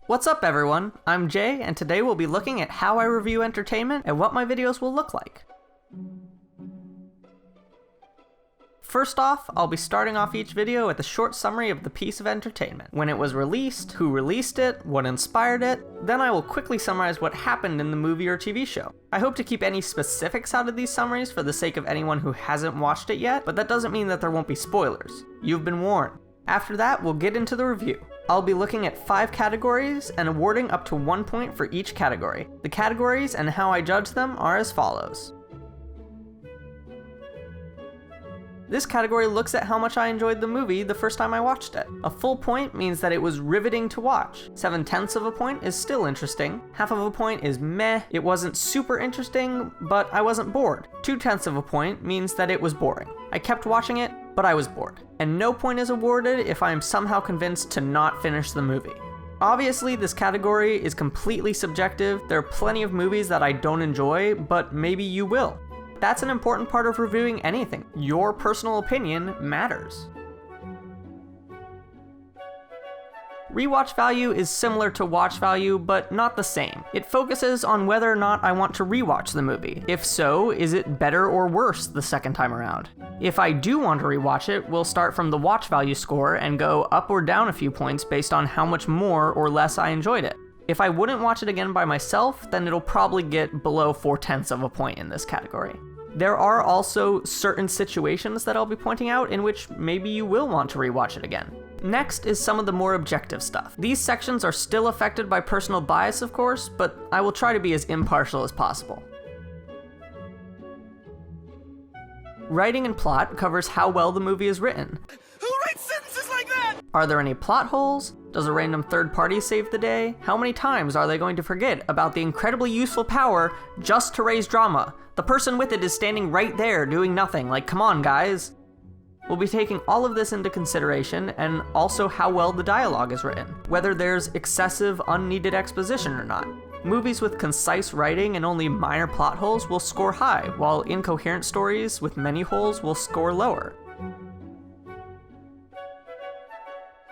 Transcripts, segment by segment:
What's up everyone, I'm Jay, and today we'll be looking at how I review entertainment and what my videos will look like. First off, I'll be starting off each video with a short summary of the piece of entertainment, when it was released, who released it, what inspired it, then I will quickly summarize what happened in the movie or TV show. I hope to keep any specifics out of these summaries for the sake of anyone who hasn't watched it yet, but that doesn't mean that there won't be spoilers. You've been warned. After that, we'll get into the review. I'll be looking at 5 categories and awarding up to 1 point for each category. The categories and how I judge them are as follows. This category looks at how much I enjoyed the movie the first time I watched it. A full point means that it was riveting to watch. 7/10 of a point is still interesting. Half of a point is meh, it wasn't super interesting, but I wasn't bored. 2/10 of a point means that it was boring. I kept watching it, but I was bored. And no point is awarded if I am somehow convinced to not finish the movie. Obviously, this category is completely subjective. There are plenty of movies that I don't enjoy, but maybe you will. That's an important part of reviewing anything. Your personal opinion matters. Rewatch value is similar to watch value, but not the same. It focuses on whether or not I want to rewatch the movie. If so, is it better or worse the second time around? If I do want to rewatch it, we'll start from the watch value score and go up or down a few points based on how much more or less I enjoyed it. If I wouldn't watch it again by myself, then it'll probably get below 4/10 of a point in this category. There are also certain situations that I'll be pointing out in which maybe you will want to rewatch it again. Next is some of the more objective stuff. These sections are still affected by personal bias, of course, but I will try to be as impartial as possible. Writing and plot covers how well the movie is written. Who writes sentences like that? Are there any plot holes? Does a random third party save the day? How many times are they going to forget about the incredibly useful power just to raise drama? The person with it is standing right there doing nothing, like come on guys. We'll be taking all of this into consideration, and also how well the dialogue is written, whether there's excessive unneeded exposition or not. Movies with concise writing and only minor plot holes will score high, while incoherent stories with many holes will score lower.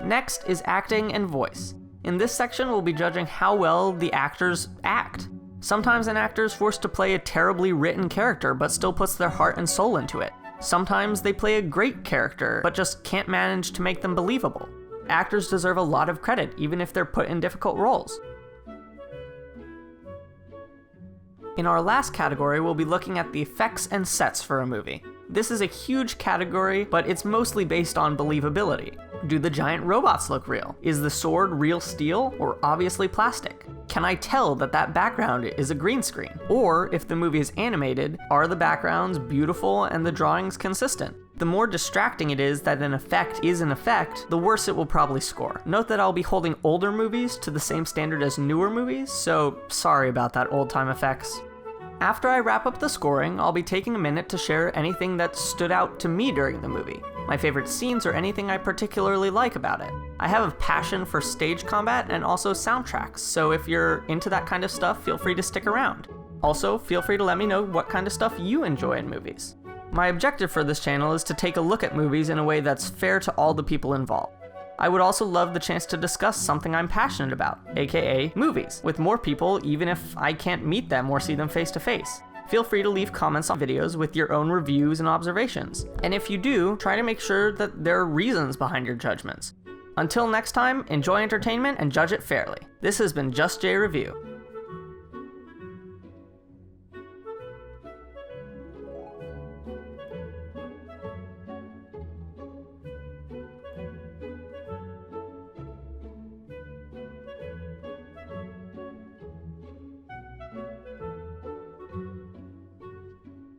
Next is acting and voice. In this section, we'll be judging how well the actors act. Sometimes an actor is forced to play a terribly written character, but still puts their heart and soul into it. Sometimes they play a great character, but just can't manage to make them believable. Actors deserve a lot of credit, even if they're put in difficult roles. In our last category, we'll be looking at the effects and sets for a movie. This is a huge category, but it's mostly based on believability. Do the giant robots look real? Is the sword real steel or obviously plastic? Can I tell that that background is a green screen? Or if the movie is animated, are the backgrounds beautiful and the drawings consistent? The more distracting it is that an effect is an effect, the worse it will probably score. Note that I'll be holding older movies to the same standard as newer movies, so sorry about that old-time effects. After I wrap up the scoring, I'll be taking a minute to share anything that stood out to me during the movie. My favorite scenes or anything I particularly like about it. I have a passion for stage combat and also soundtracks, so if you're into that kind of stuff, feel free to stick around. Also, feel free to let me know what kind of stuff you enjoy in movies. My objective for this channel is to take a look at movies in a way that's fair to all the people involved. I would also love the chance to discuss something I'm passionate about, aka movies, with more people even if I can't meet them or see them face to face. Feel free to leave comments on videos with your own reviews and observations. And if you do, try to make sure that there are reasons behind your judgments. Until next time, enjoy entertainment and judge it fairly. This has been JustJReview.